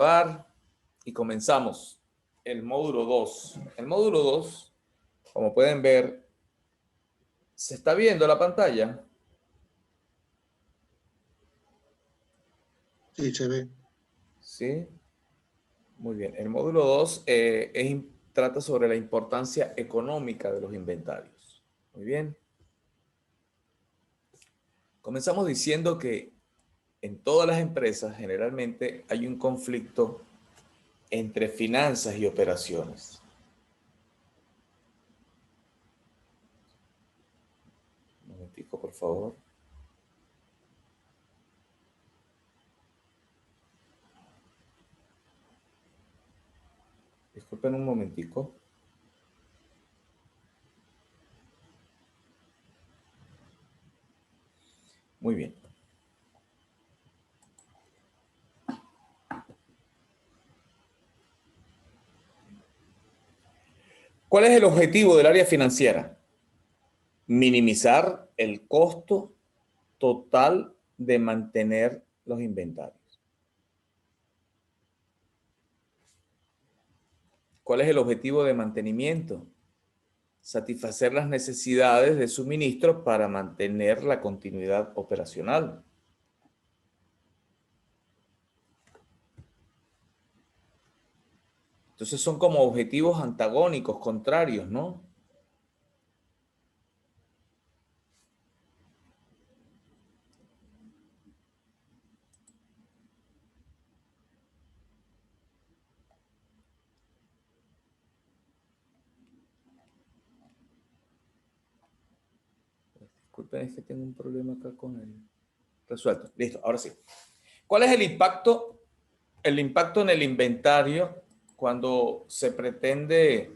grabar y comenzamos el módulo 2. El módulo 2, como pueden ver, ¿se está viendo la pantalla? Sí, se ve. Sí. Muy bien. El módulo 2 trata sobre la importancia económica de los inventarios. Muy bien. Comenzamos diciendo que en todas las empresas generalmente hay un conflicto entre finanzas y operaciones. Un momentico, por favor. Disculpen un momentico. Muy bien. ¿Cuál es el objetivo del área financiera? Minimizar el costo total de mantener los inventarios. ¿Cuál es el objetivo de mantenimiento? Satisfacer las necesidades de suministro para mantener la continuidad operacional. Entonces son como objetivos antagónicos, contrarios, ¿no? Disculpen, es que tengo un problema acá con el... Resuelto. Listo, ahora sí. ¿Cuál es el impacto en el inventario cuando se pretende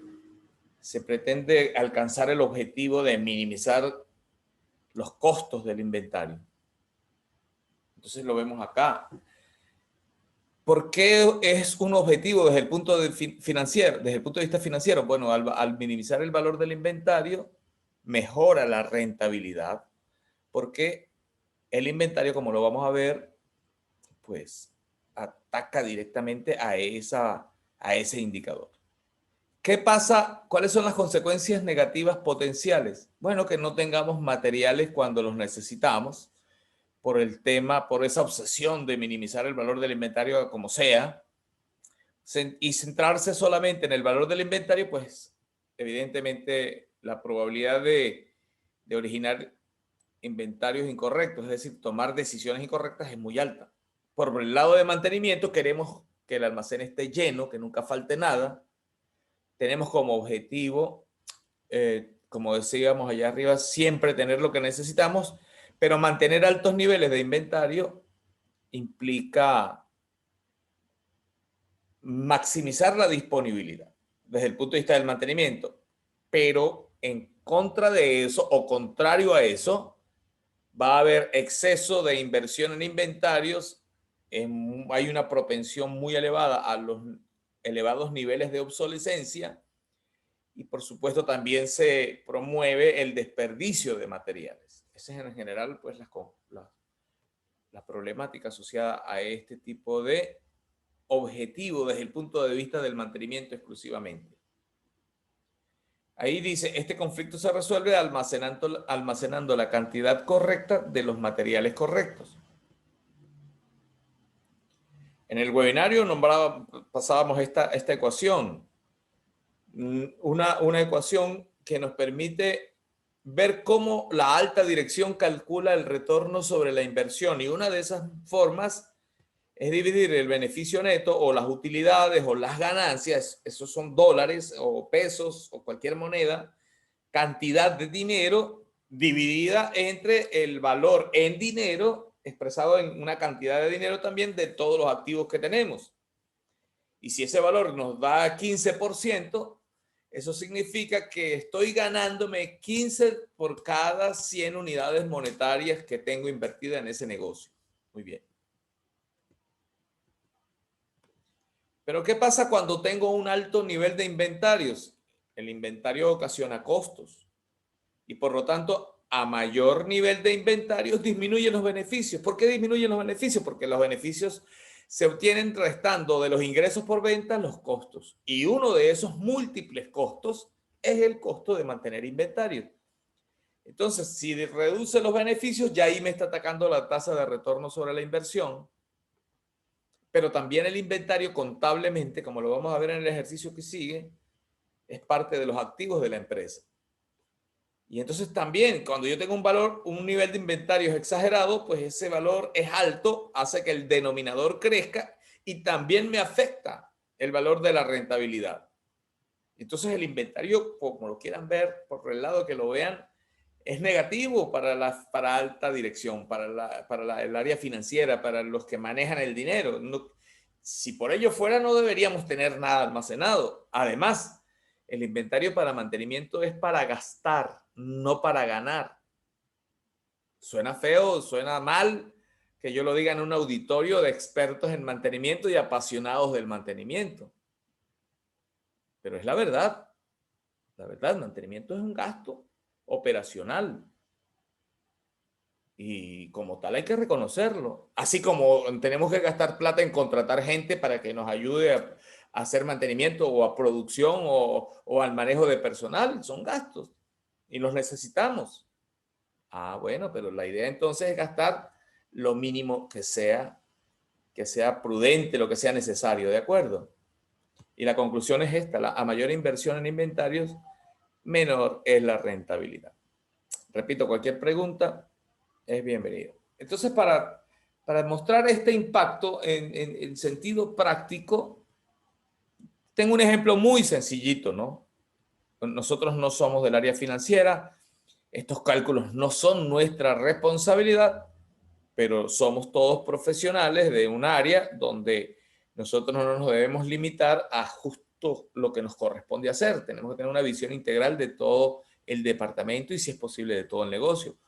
alcanzar el objetivo de minimizar los costos del inventario? Entonces lo vemos acá. ¿Por qué es un objetivo desde el punto de financiero, desde el punto de vista financiero? Bueno, al minimizar el valor del inventario, mejora la rentabilidad, porque el inventario, como lo vamos a ver, pues ataca directamente a ese indicador. ¿Qué pasa? ¿Cuáles son las consecuencias negativas potenciales? Bueno, que no tengamos materiales cuando los necesitamos por por esa obsesión de minimizar el valor del inventario como sea, y centrarse solamente en el valor del inventario, pues evidentemente la probabilidad de originar inventarios incorrectos, es decir, tomar decisiones incorrectas es muy alta. Por el lado de mantenimiento queremos que el almacén esté lleno, que nunca falte nada. Tenemos como objetivo, como decíamos allá arriba, siempre tener lo que necesitamos, pero mantener altos niveles de inventario implica maximizar la disponibilidad desde el punto de vista del mantenimiento, pero en contra de eso o contrario a eso, va a haber exceso de inversión en inventarios, hay una propensión muy elevada a los elevados niveles de obsolescencia y por supuesto también se promueve el desperdicio de materiales. Esa es en general pues la problemática asociada a este tipo de objetivo desde el punto de vista del mantenimiento exclusivamente. Ahí dice, este conflicto se resuelve almacenando la cantidad correcta de los materiales correctos. En el webinario pasábamos esta ecuación, una ecuación que nos permite ver cómo la alta dirección calcula el retorno sobre la inversión, y una de esas formas es dividir el beneficio neto o las utilidades o las ganancias, esos son dólares o pesos o cualquier moneda, cantidad de dinero dividida entre el valor en dinero expresado en una cantidad de dinero también de todos los activos que tenemos. Y si ese valor nos da 15%, eso significa que estoy ganándome 15 por cada 100 unidades monetarias que tengo invertida en ese negocio. Muy bien. Pero ¿qué pasa cuando tengo un alto nivel de inventarios? El inventario ocasiona costos y por lo tanto a mayor nivel de inventarios disminuyen los beneficios. ¿Por qué disminuyen los beneficios? Porque los beneficios se obtienen restando de los ingresos por venta los costos. Y uno de esos múltiples costos es el costo de mantener inventario. Entonces, si reduce los beneficios, ya ahí me está atacando la tasa de retorno sobre la inversión. Pero también el inventario contablemente, como lo vamos a ver en el ejercicio que sigue, es parte de los activos de la empresa. Y entonces también, cuando yo tengo un valor, un nivel de inventarios exagerado, pues ese valor es alto, hace que el denominador crezca y también me afecta el valor de la rentabilidad. Entonces el inventario, como lo quieran ver, por el lado que lo vean, es negativo para alta dirección, para el área financiera, para los que manejan el dinero. No, si por ello fuera, no deberíamos tener nada almacenado. Además, el inventario para mantenimiento es para gastar, no para ganar. Suena feo, suena mal que yo lo diga en un auditorio de expertos en mantenimiento y apasionados del mantenimiento. Pero es la verdad. La verdad, el mantenimiento es un gasto operacional. Y como tal hay que reconocerlo. Así como tenemos que gastar plata en contratar gente para que nos ayude a hacer mantenimiento o a producción o al manejo de personal, son gastos y los necesitamos. Ah, bueno, pero la idea entonces es gastar lo mínimo que sea prudente, lo que sea necesario, ¿de acuerdo? Y la conclusión es esta, a mayor inversión en inventarios, menor es la rentabilidad. Repito, cualquier pregunta es bienvenido. Entonces, para mostrar este impacto en sentido práctico, tengo un ejemplo muy sencillito, ¿no? Nosotros no somos del área financiera, estos cálculos no son nuestra responsabilidad, pero somos todos profesionales de un área donde nosotros no nos debemos limitar a justo lo que nos corresponde hacer. Tenemos que tener una visión integral de todo el departamento y, si es posible, de todo el negocio.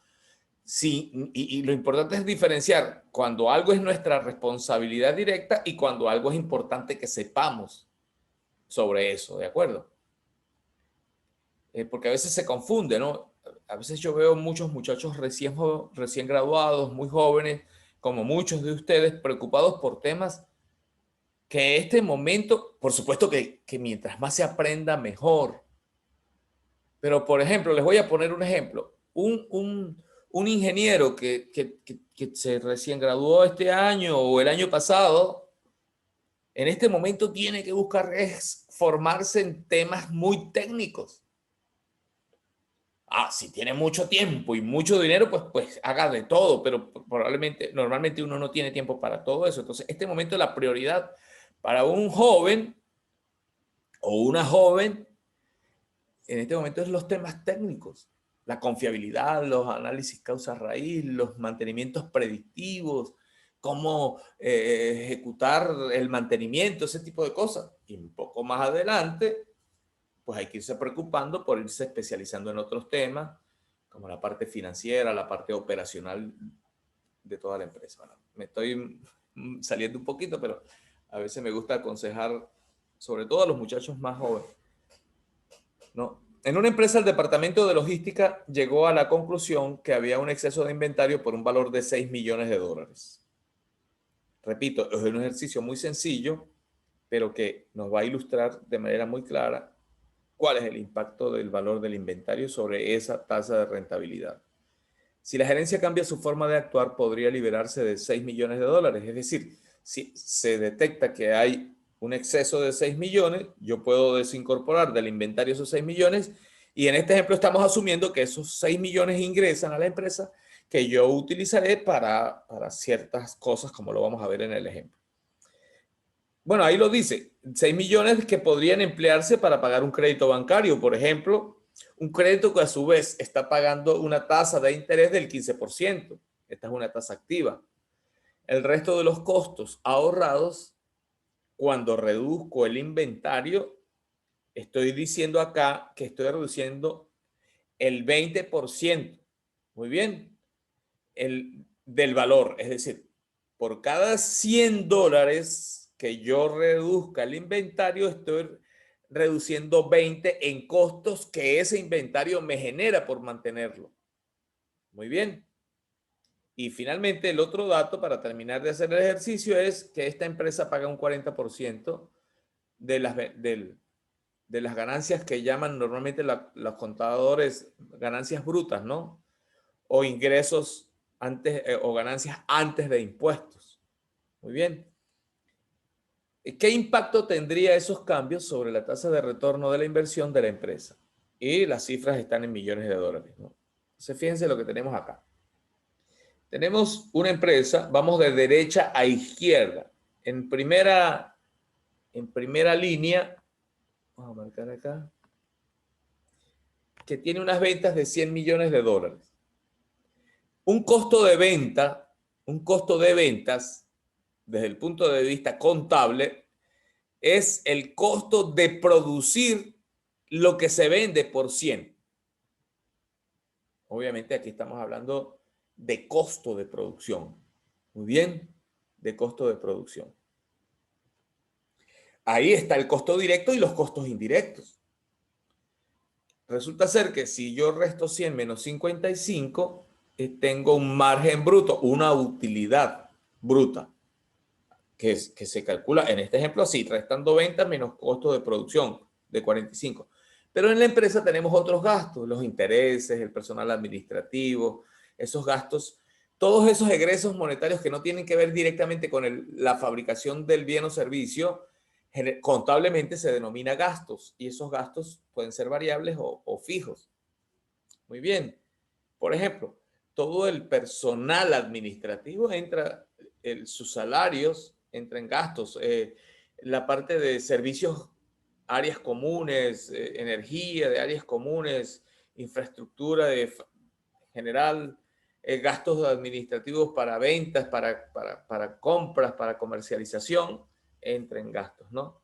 Sí, y lo importante es diferenciar cuando algo es nuestra responsabilidad directa y cuando algo es importante que sepamos sobre eso, ¿de acuerdo? Porque a veces se confunde, ¿no? A veces yo veo muchos muchachos recién graduados, muy jóvenes, como muchos de ustedes, preocupados por temas que en este momento, por supuesto que mientras más se aprenda, mejor. Pero, por ejemplo, les voy a poner un ejemplo. Un ingeniero que se recién graduó este año o el año pasado, en este momento tiene que buscar formarse en temas muy técnicos. Ah, si tiene mucho tiempo y mucho dinero, pues haga de todo, pero normalmente uno no tiene tiempo para todo eso. Entonces, este momento la prioridad para un joven o una joven en este momento es los temas técnicos, la confiabilidad, los análisis causa-raíz, los mantenimientos predictivos, cómo ejecutar el mantenimiento, ese tipo de cosas. Y un poco más adelante, pues hay que irse preocupando por irse especializando en otros temas, como la parte financiera, la parte operacional de toda la empresa. Bueno, me estoy saliendo un poquito, pero a veces me gusta aconsejar, sobre todo a los muchachos más jóvenes, ¿no? En una empresa, el departamento de logística llegó a la conclusión que había un exceso de inventario por un valor de 6 millones de dólares. Repito, es un ejercicio muy sencillo, pero que nos va a ilustrar de manera muy clara cuál es el impacto del valor del inventario sobre esa tasa de rentabilidad. Si la gerencia cambia su forma de actuar, podría liberarse de 6 millones de dólares. Es decir, si se detecta que hay un exceso de 6 millones, yo puedo desincorporar del inventario esos 6 millones y en este ejemplo estamos asumiendo que esos 6 millones ingresan a la empresa que yo utilizaré para ciertas cosas, como lo vamos a ver en el ejemplo. Bueno, ahí lo dice, 6 millones que podrían emplearse para pagar un crédito bancario, por ejemplo, un crédito que a su vez está pagando una tasa de interés del 15%. Esta es una tasa activa. El resto de los costos ahorrados, cuando reduzco el inventario, estoy diciendo acá que estoy reduciendo el 20%. Muy bien. Del valor. Es decir, por cada 100 dólares que yo reduzca el inventario, estoy reduciendo 20 en costos que ese inventario me genera por mantenerlo. Muy bien. Y finalmente, el otro dato para terminar de hacer el ejercicio es que esta empresa paga un 40% de las ganancias que llaman normalmente los contadores ganancias brutas, ¿no? O ingresos antes o ganancias antes de impuestos. Muy bien. ¿Qué impacto tendría esos cambios sobre la tasa de retorno de la inversión de la empresa? Y las cifras están en millones de dólares, ¿no? Entonces, fíjense lo que tenemos acá. Tenemos una empresa, vamos de derecha a izquierda. En primera línea, vamos a marcar acá, que tiene unas ventas de 100 millones de dólares. Un costo de ventas, desde el punto de vista contable, es el costo de producir lo que se vende por 100. Obviamente aquí estamos hablando de costo de producción. Muy bien, de costo de producción. Ahí está el costo directo y los costos indirectos. Resulta ser que si yo resto 100 menos 55, tengo un margen bruto, una utilidad bruta, que se calcula en este ejemplo así, restando ventas menos costo de producción de 45. Pero en la empresa tenemos otros gastos, los intereses, el personal administrativo, esos gastos, todos esos egresos monetarios que no tienen que ver directamente con la fabricación del bien o servicio, contablemente se denomina gastos y esos gastos pueden ser variables o fijos. Muy bien. Por ejemplo, todo el personal administrativo entra, sus salarios entra en gastos. La parte de servicios, áreas comunes, energía de áreas comunes, infraestructura de general, gastos administrativos para ventas, para compras, para comercialización, entra en gastos, ¿no?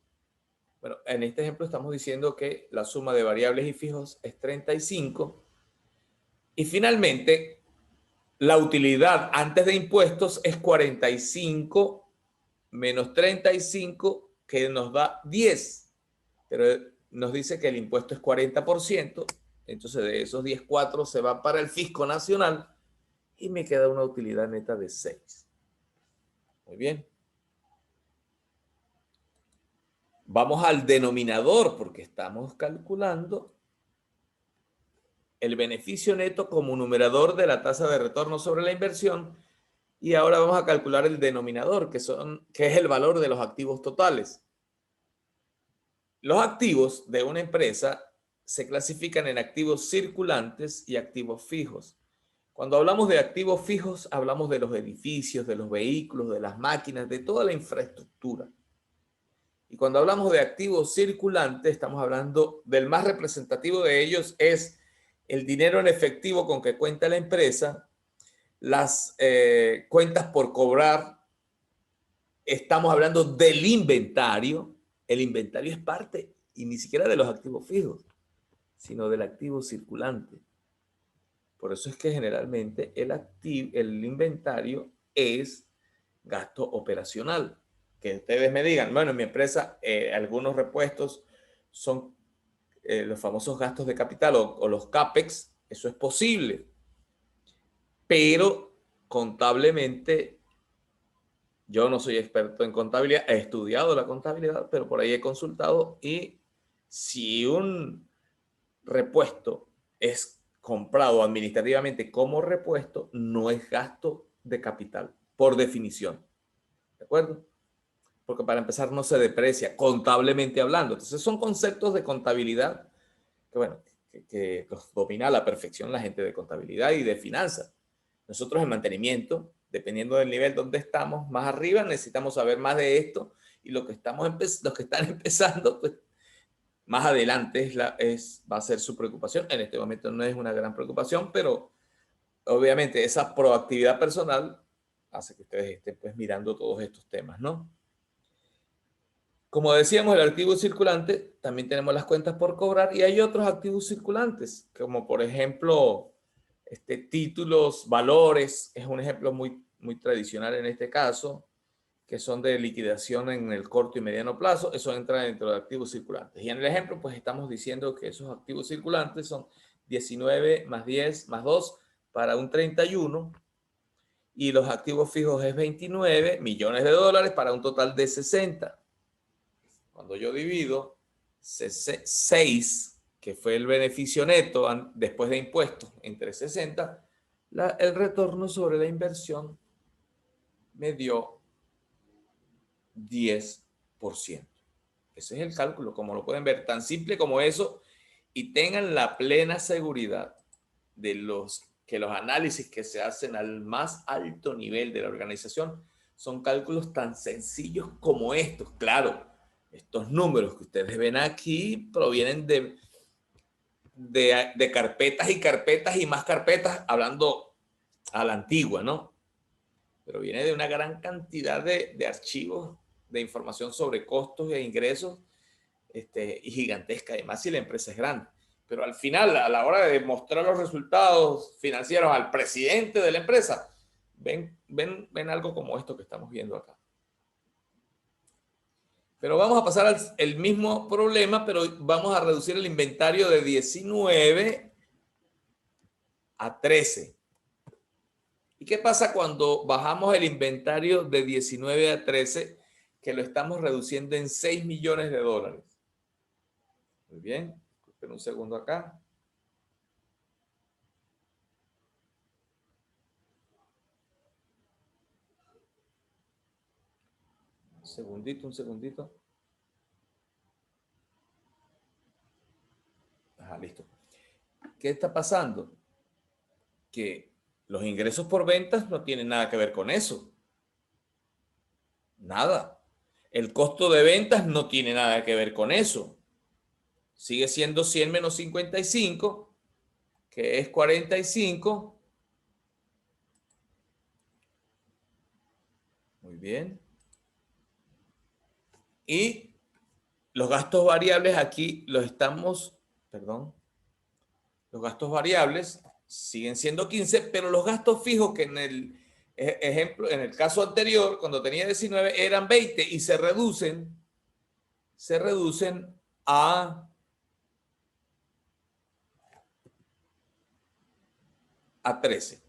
Bueno, en este ejemplo estamos diciendo que la suma de variables y fijos es 35. Y finalmente, la utilidad antes de impuestos es 45 menos 35, que nos da 10. Pero nos dice que el impuesto es 40%. Entonces, de esos 10, 4 se va para el fisco nacional y me queda una utilidad neta de 6. Muy bien. Vamos al denominador porque estamos calculando el beneficio neto como numerador de la tasa de retorno sobre la inversión. Y ahora vamos a calcular el denominador, que es el valor de los activos totales. Los activos de una empresa se clasifican en activos circulantes y activos fijos. Cuando hablamos de activos fijos, hablamos de los edificios, de los vehículos, de las máquinas, de toda la infraestructura. Y cuando hablamos de activos circulantes, estamos hablando del más representativo de ellos, es el dinero en efectivo con que cuenta la empresa, las cuentas por cobrar. Estamos hablando del inventario. El inventario es parte y ni siquiera de los activos fijos, sino del activo circulante. Por eso es que generalmente el inventario es gasto operacional. Que ustedes me digan, bueno, en mi empresa algunos repuestos son los famosos gastos de capital o los CAPEX, eso es posible. Pero contablemente, yo no soy experto en contabilidad, he estudiado la contabilidad, pero por ahí he consultado y si un repuesto es comprado administrativamente como repuesto, no es gasto de capital, por definición. ¿De acuerdo? Porque para empezar no se deprecia, contablemente hablando. Entonces son conceptos de contabilidad que, bueno, que los domina a la perfección la gente de contabilidad y de finanzas. Nosotros en mantenimiento, dependiendo del nivel donde estamos, más arriba necesitamos saber más de esto y los que están empezando, pues más adelante va a ser su preocupación. En este momento no es una gran preocupación, pero obviamente esa proactividad personal hace que ustedes estén pues mirando todos estos temas, ¿no? Como decíamos, el activo circulante, también tenemos las cuentas por cobrar y hay otros activos circulantes, como por ejemplo, títulos, valores, es un ejemplo muy, muy tradicional en este caso, que son de liquidación en el corto y mediano plazo, eso entra dentro de activos circulantes. Y en el ejemplo, pues estamos diciendo que esos activos circulantes son 19 más 10 más 2 para un 31. y los activos fijos es 29 millones de dólares para un total de 60. Cuando yo divido 6, que fue el beneficio neto después de impuestos, entre 60, el retorno sobre la inversión me dio 10%. Ese es el cálculo, como lo pueden ver, tan simple como eso, y tengan la plena seguridad de que los análisis que se hacen al más alto nivel de la organización son cálculos tan sencillos como estos. Claro, estos números que ustedes ven aquí provienen de carpetas y carpetas y más carpetas, hablando a la antigua, ¿no? Pero viene de una gran cantidad de archivos de información sobre costos e ingresos, y gigantesca, además si la empresa es grande. Pero al final, a la hora de mostrar los resultados financieros al presidente de la empresa, ven algo como esto que estamos viendo acá. Pero vamos a pasar al mismo problema, pero vamos a reducir el inventario de 19 a 13. ¿Y qué pasa cuando bajamos el inventario de 19 a 13, que lo estamos reduciendo en 6 millones de dólares? Muy bien, esperen un segundo acá. Un segundito. Ajá, listo. ¿Qué está pasando? Que los ingresos por ventas no tienen nada que ver con eso. Nada. El costo de ventas no tiene nada que ver con eso. Sigue siendo 100 menos 55, que es 45. Muy bien. Y los gastos variables aquí los estamos, perdón, los gastos variables siguen siendo 15, pero los gastos fijos que en el ejemplo, en el caso anterior, cuando tenía 19, eran 20 y se reducen a 13.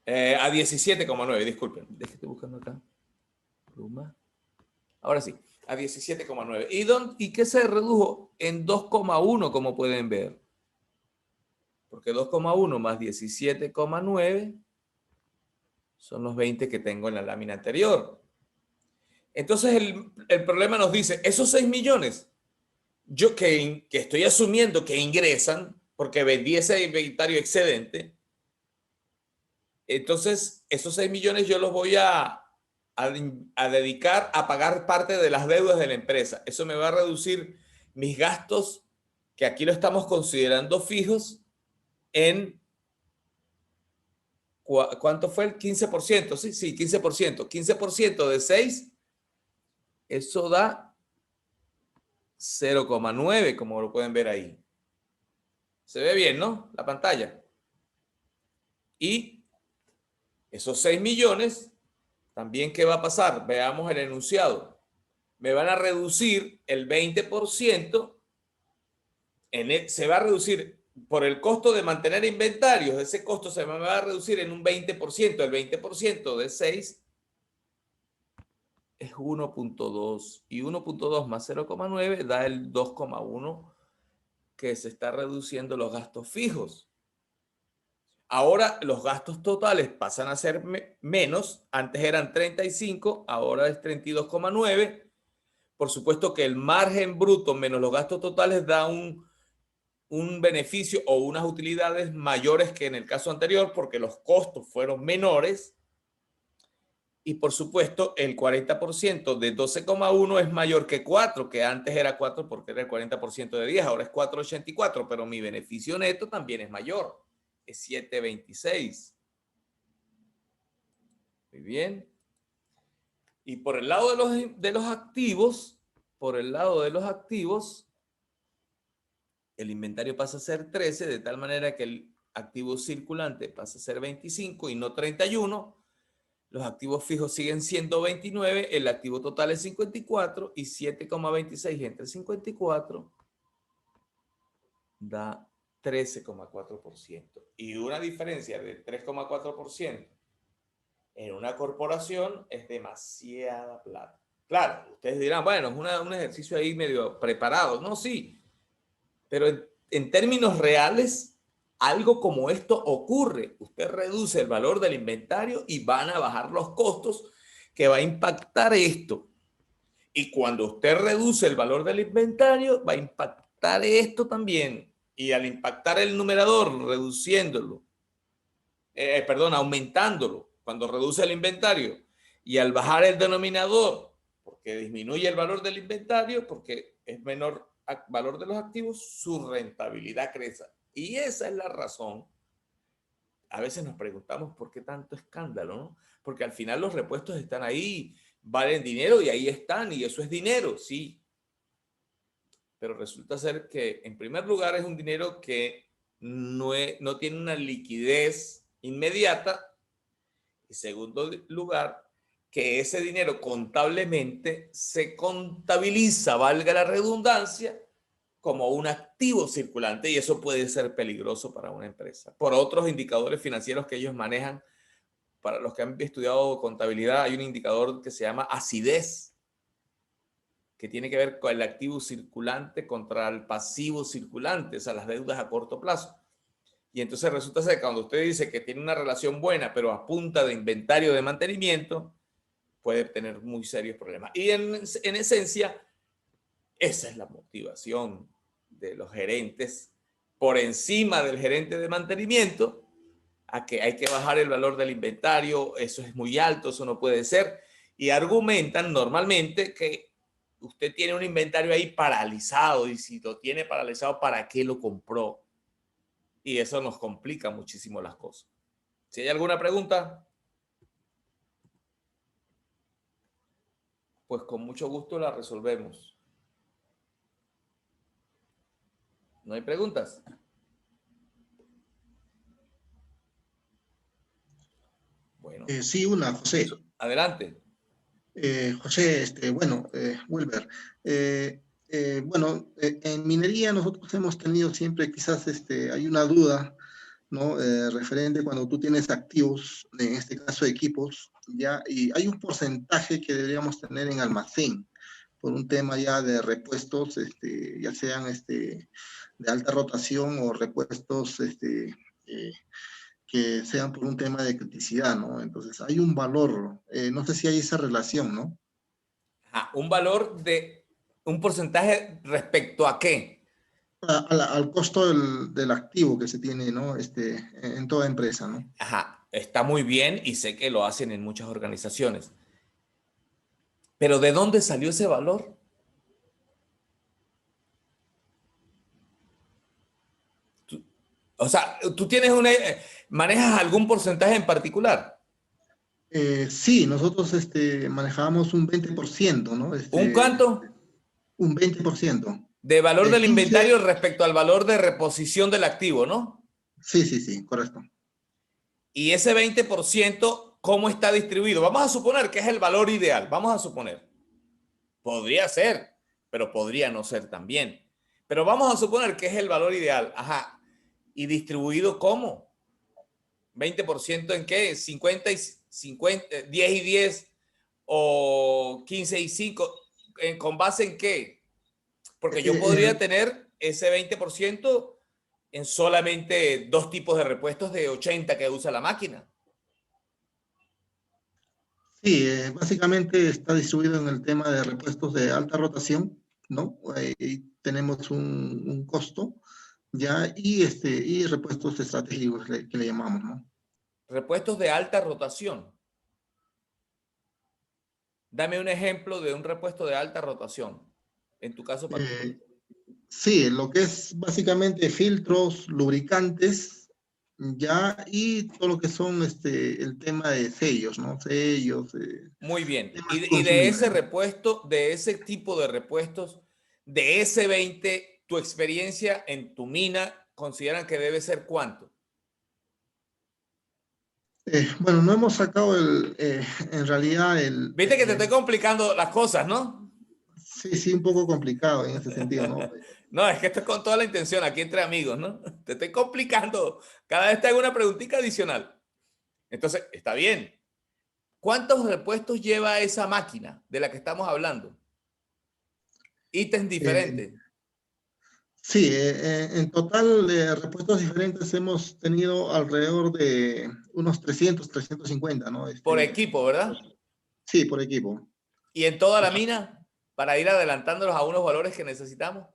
A 17,9, disculpen. Déjate buscando acá. Pluma. Ahora sí, a 17,9. ¿Y qué se redujo? En 2,1, como pueden ver. Porque 2,1 más 17,9 son los 20 que tengo en la lámina anterior. Entonces el problema nos dice, esos 6 millones, yo que estoy asumiendo que ingresan, porque vendí ese inventario excedente, entonces esos 6 millones yo los voy a dedicar a pagar parte de las deudas de la empresa. Eso me va a reducir mis gastos, que aquí lo estamos considerando fijos, en ¿cuánto fue? El 15%, sí, 15%. 15% de 6, eso da 0,9, como lo pueden ver ahí. Se ve bien, ¿no? La pantalla. Y esos 6 millones, también, ¿qué va a pasar? Veamos el enunciado. Me van a reducir el 20%, se va a reducir por el costo de mantener inventarios, ese costo se me va a reducir en un 20%. El 20% de 6 es 1,2 y 1,2 más 0,9 da el 2,1, que se está reduciendo los gastos fijos. Ahora los gastos totales pasan a ser menos. Antes eran 35, ahora es 32,9. Por supuesto que el margen bruto menos los gastos totales da un beneficio o unas utilidades mayores que en el caso anterior, porque los costos fueron menores. Y por supuesto, el 40% de 12,1 es mayor que 4, que antes era 4 porque era el 40% de 10, ahora es 4,84, pero mi beneficio neto también es mayor, es 7,26. Muy bien. Y por el lado de los activos, el inventario pasa a ser 13, de tal manera que el activo circulante pasa a ser 25 y no 31. Los activos fijos siguen siendo 29, el activo total es 54 y 7,26 entre 54 da 13,4%. Y una diferencia de 3,4% En una corporación es demasiada plata. Claro, ustedes dirán, bueno, es un ejercicio ahí medio preparado. No, sí, pero en términos reales, algo como esto ocurre. Usted reduce el valor del inventario y van a bajar los costos que va a impactar esto. Y cuando usted reduce el valor del inventario, va a impactar esto también. Y al impactar el numerador, reduciéndolo, perdón, aumentándolo, cuando reduce el inventario, y al bajar el denominador, porque disminuye el valor del inventario, porque es menor valor de los activos, su rentabilidad crece. Y esa es la razón. A veces nos preguntamos por qué tanto escándalo, ¿no? Porque al final los repuestos están ahí, valen dinero y ahí están, y eso es dinero, sí. Pero resulta ser que, en primer lugar, es un dinero que no tiene una liquidez inmediata. Y segundo lugar, que ese dinero contablemente se contabiliza, valga la redundancia, como un activo circulante, y eso puede ser peligroso para una empresa. Por otros indicadores financieros que ellos manejan, para los que han estudiado contabilidad, hay un indicador que se llama acidez, que tiene que ver con el activo circulante contra el pasivo circulante, o sea, las deudas a corto plazo. Y entonces resulta ser que cuando usted dice que tiene una relación buena, pero a punta de inventario de mantenimiento, puede tener muy serios problemas. Y en esencia, esa es la motivación de los gerentes por encima del gerente de mantenimiento, a que hay que bajar el valor del inventario, eso es muy alto, eso no puede ser. Y argumentan normalmente que usted tiene un inventario ahí paralizado, y si lo tiene paralizado, ¿para qué lo compró? Y eso nos complica muchísimo las cosas. Si hay alguna pregunta, pues con mucho gusto la resolvemos. ¿No hay preguntas? Bueno, Sí, una, José. adelante. José, bueno, Wilber, bueno, en minería nosotros hemos tenido siempre, quizás hay una duda, ¿no? Referente cuando tú tienes activos, en este caso equipos, ya, y hay un porcentaje que deberíamos tener en almacén por un tema ya de repuestos, ya sean de alta rotación o repuestos que sean por un tema de criticidad, ¿no? Entonces, hay un valor, no sé si hay esa relación, ¿no? Un valor de un porcentaje respecto a qué. Al costo del activo que se tiene, ¿no? En toda empresa, ¿no? Ajá, está muy bien y sé que lo hacen en muchas organizaciones. Pero ¿de dónde salió ese valor? O sea, tú tienes manejas algún porcentaje en particular. Sí, nosotros manejamos un 20%, ¿no? ¿Un cuánto? Un 20%. De valor del 15, inventario respecto al valor de reposición del activo, ¿no? sí, sí, sí, correcto. Y ese 20%, ¿cómo está distribuido? Vamos a suponer que es el valor ideal. Vamos a suponer. Podría ser, pero podría no ser también. Pero vamos a suponer que es el valor ideal. Ajá. ¿Y distribuido cómo? ¿20% en qué? ¿50 y 50, 10 y 10 o 15 y 5? ¿Con base en qué? Porque yo podría Eh, tener ese 20% en solamente dos tipos de repuestos de 80 que usa la máquina. sí, básicamente está distribuido en el tema de repuestos de alta rotación, ¿no? Ahí tenemos un costo, ya, y repuestos estratégicos que le llamamos, ¿no? Repuestos de alta rotación. Dame un ejemplo de un repuesto de alta rotación, en tu caso particular. Eh, sí, lo que es básicamente filtros, lubricantes, ya, y todo lo que son el tema de sellos, ¿no? Sellos, Muy bien. temas Y de ese consumibles, ¿no? repuesto, de ese tipo de repuestos, de ese 20, tu experiencia en tu mina, ¿consideran que debe ser cuánto? Bueno, no hemos sacado en realidad Viste que te estoy complicando las cosas, ¿no? sí, sí, un poco complicado en ese sentido, ¿no? No, es que esto es con toda la intención, aquí entre amigos, ¿no? Te estoy complicando. Cada vez te hago una preguntita adicional. Entonces, está bien. ¿Cuántos repuestos lleva esa máquina de la que estamos hablando? Ítems Eh, diferentes. sí, en total de repuestos diferentes hemos tenido alrededor de unos 300, 350, ¿no? Por equipo, ¿verdad? Sí, por equipo. Y en toda la mina, para ir adelantándolos a unos valores que necesitamos.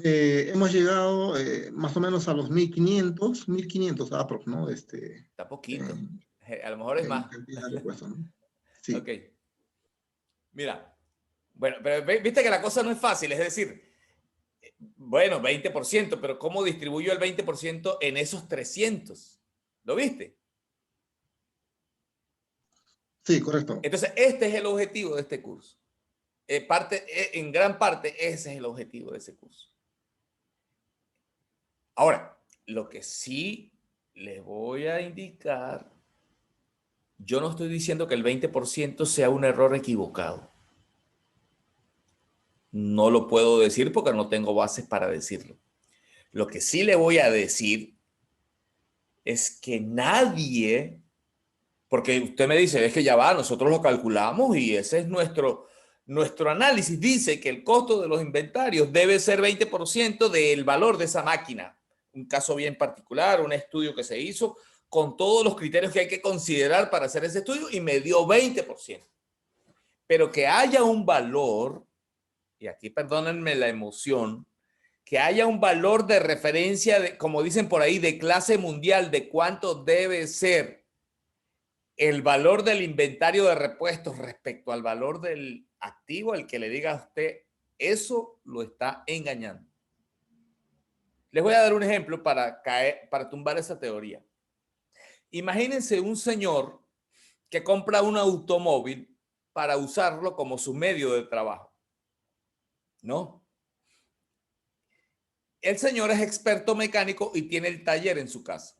Hemos llegado más o menos a los 1500 aprox, ¿no? Está poquito. En, A lo mejor es en más. cantidad de puestos, ¿no? Sí. Ok. Mira. Bueno, pero viste que la cosa no es fácil. Es decir, bueno, 20%, pero ¿cómo distribuyo el 20% en esos 300? ¿Lo viste? Sí, correcto. Entonces, este es el objetivo de este curso. En gran parte, ese es el objetivo de ese curso. Ahora, lo que sí les voy a indicar, yo no estoy diciendo que el 20% sea un error equivocado. No lo puedo decir porque no tengo bases para decirlo. Lo que sí le voy a decir es que nadie, porque usted me dice, es que ya va, nosotros lo calculamos y ese es nuestro análisis. Dice que el costo de los inventarios debe ser 20% del valor de esa máquina. Un caso bien particular, un estudio que se hizo con todos los criterios que hay que considerar para hacer ese estudio y me dio 20%. Pero que haya un valor, y aquí perdónenme la emoción, que haya un valor de referencia, como dicen por ahí, de clase mundial, de cuánto debe ser el valor del inventario de repuestos respecto al valor del activo, el que le diga a usted, eso lo está engañando. Les voy a dar un ejemplo para tumbar esa teoría. Imagínense un señor que compra un automóvil para usarlo como su medio de trabajo, ¿no? El señor es experto mecánico y tiene el taller en su casa.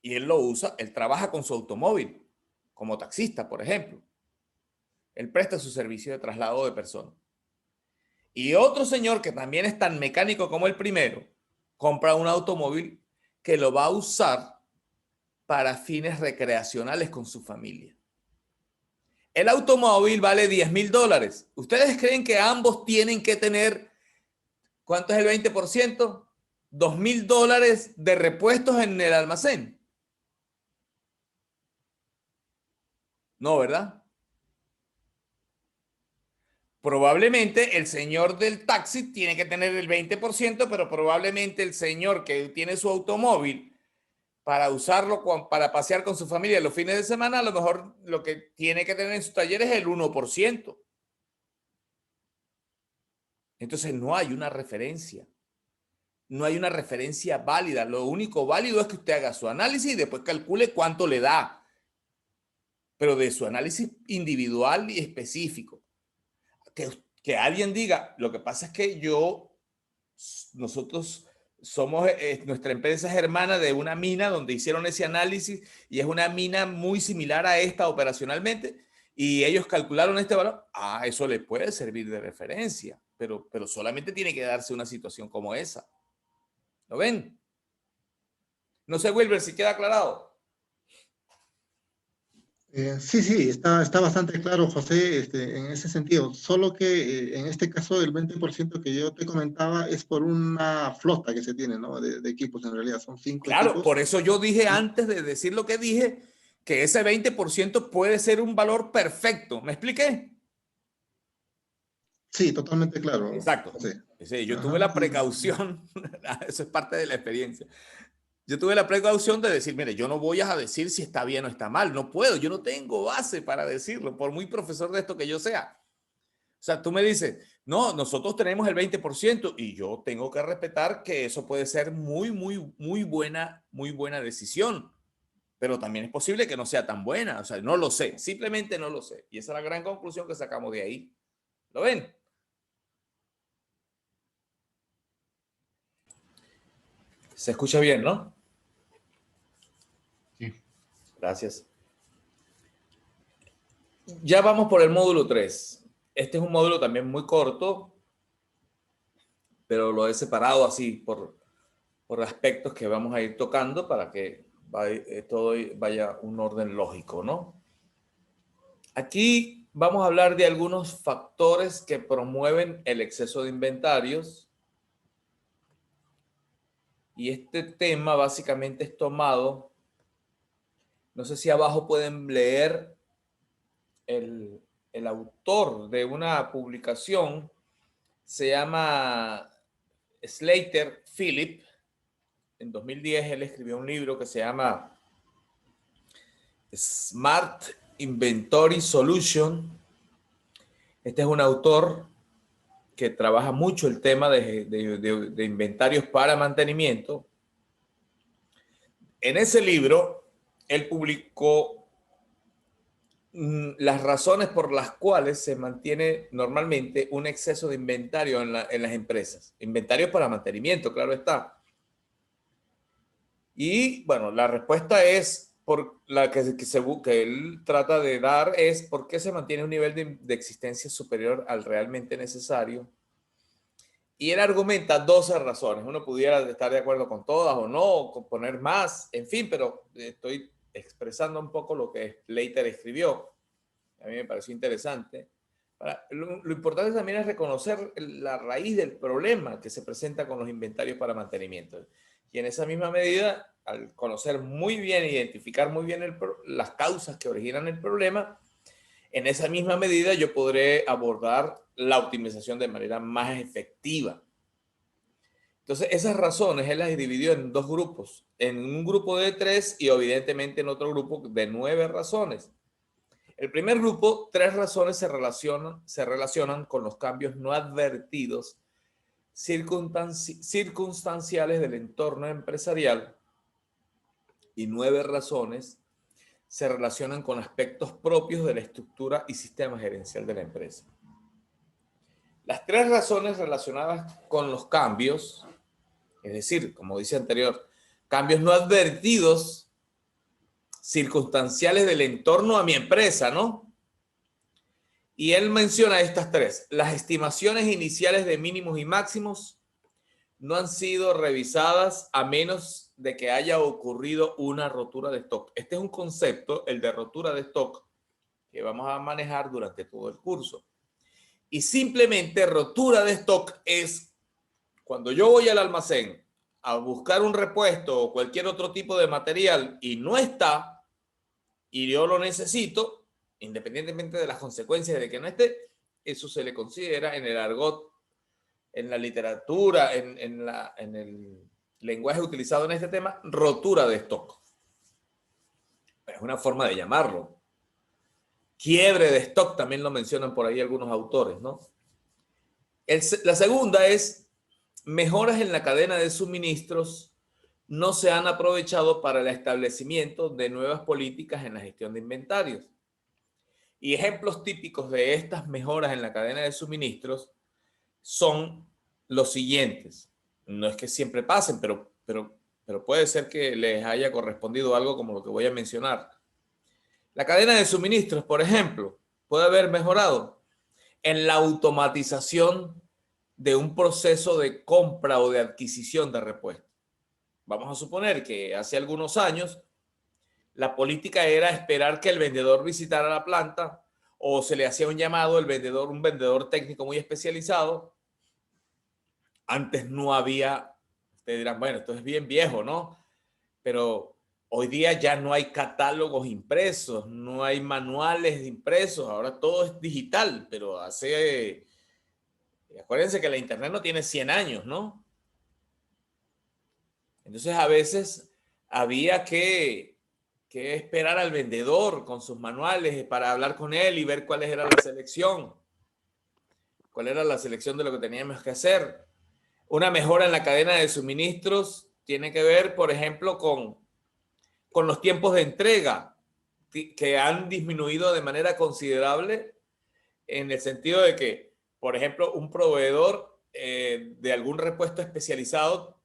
Y él lo usa, él trabaja con su automóvil, como taxista, por ejemplo. Él presta su servicio de traslado de personas. Y otro señor que también es tan mecánico como el primero, compra un automóvil que lo va a usar para fines recreacionales con su familia. El automóvil vale $10,000. ¿Ustedes creen que ambos tienen que tener, cuánto es el 20%? $2,000 de repuestos en el almacén. No, ¿verdad? Probablemente el señor del taxi tiene que tener el 20%, pero probablemente el señor que tiene su automóvil para usarlo para pasear con su familia los fines de semana, a lo mejor lo que tiene que tener en su taller es el 1%. Entonces no hay una referencia. No hay una referencia válida. Lo único válido es que usted haga su análisis y después calcule cuánto le da. Pero de su análisis individual y específico. Que alguien diga, lo que pasa es que nosotros somos, nuestra empresa es hermana de una mina donde hicieron ese análisis y es una mina muy similar a esta operacionalmente y ellos calcularon este valor. Eso le puede servir de referencia, pero solamente tiene que darse una situación como esa. ¿Lo ven? No sé, Wilber, si queda aclarado. Sí, sí, está bastante claro, José, en ese sentido. Solo que en este caso el 20% que yo te comentaba es por una flota que se tiene, ¿no? De equipos, en realidad son 5 Claro, equipos. por eso yo dije antes de decir lo que dije, que ese 20% puede ser un valor perfecto. ¿Me expliqué? Sí, totalmente claro, Exacto. José. Sí, yo tuve Ajá. la precaución, eso es parte de la experiencia. Yo tuve la precaución de decir, mire, yo no voy a decir si está bien o está mal, no puedo, yo no tengo base para decirlo, por muy profesor de esto que yo sea. O sea, tú me dices, no, nosotros tenemos el 20% y yo tengo que respetar que eso puede ser muy buena decisión, pero también es posible que no sea tan buena, o sea, no lo sé, simplemente no lo sé. Y esa es la gran conclusión que sacamos de ahí. ¿Lo ven? Se escucha bien, ¿no? Sí. Gracias. Ya vamos por el módulo 3. Este es un módulo también muy corto, pero lo he separado así por aspectos que vamos a ir tocando para que todo vaya un orden lógico, ¿no? Aquí vamos a hablar de algunos factores que promueven el exceso de inventarios. Y este tema básicamente es tomado, no sé si abajo pueden leer el autor de una publicación, se llama Slater Philip. En 2010 él escribió un libro que se llama Smart Inventory Solution. Este es un autor que trabaja mucho el tema de inventarios para mantenimiento. En ese libro, él publicó las razones por las cuales se mantiene normalmente un exceso de inventario en las empresas. Inventario para mantenimiento, claro está. Y bueno, la respuesta es, por la que él trata de dar, es por qué se mantiene un nivel de existencia superior al realmente necesario. Y él argumenta 12 razones. Uno pudiera estar de acuerdo con todas o no, con poner más, en fin, pero estoy expresando un poco lo que Slater escribió. A mí me pareció interesante. Lo importante también es reconocer la raíz del problema que se presenta con los inventarios para mantenimiento. Y en esa misma medida, al conocer muy bien, identificar muy bien las causas que originan el problema, en esa misma medida yo podré abordar la optimización de manera más efectiva. Entonces, esas razones él las dividió en dos grupos. En un grupo de 3 y evidentemente en otro grupo de 9 razones. El primer grupo, 3 razones se relacionan con los cambios no advertidos circunstanciales del entorno empresarial y 9 razones se relacionan con aspectos propios de la estructura y sistema gerencial de la empresa. Las 3 razones relacionadas con los cambios, es decir, como dice anterior, cambios no advertidos circunstanciales del entorno a mi empresa, ¿no? Y él menciona estas 3. Las estimaciones iniciales de mínimos y máximos no han sido revisadas a menos de que haya ocurrido una rotura de stock. Este es un concepto, el de rotura de stock, que vamos a manejar durante todo el curso. Y simplemente rotura de stock es cuando yo voy al almacén a buscar un repuesto o cualquier otro tipo de material y no está, y yo lo necesito, independientemente de las consecuencias de que no esté, eso se le considera en el argot, en la literatura, en el lenguaje utilizado en este tema, rotura de stock. Es una forma de llamarlo. Quiebre de stock también lo mencionan por ahí algunos autores, ¿no? La segunda es mejoras en la cadena de suministros no se han aprovechado para el establecimiento de nuevas políticas en la gestión de inventarios. Y ejemplos típicos de estas mejoras en la cadena de suministros son los siguientes. No es que siempre pasen, pero puede ser que les haya correspondido algo como lo que voy a mencionar. La cadena de suministros, por ejemplo, puede haber mejorado en la automatización de un proceso de compra o de adquisición de repuestos. Vamos a suponer que hace algunos años la política era esperar que el vendedor visitara la planta o se le hacía un llamado al vendedor, un vendedor técnico muy especializado. Antes no había, ustedes dirán, bueno, esto es bien viejo, ¿no? Pero hoy día ya no hay catálogos impresos, no hay manuales impresos, ahora todo es digital, pero acuérdense que la internet no tiene 100 años, ¿no? Entonces a veces había que esperar al vendedor con sus manuales para hablar con él y ver cuál era la selección. Cuál era la selección de lo que teníamos que hacer. Una mejora en la cadena de suministros tiene que ver, por ejemplo, con los tiempos de entrega, que han disminuido de manera considerable en el sentido de que, por ejemplo, un proveedor de algún repuesto especializado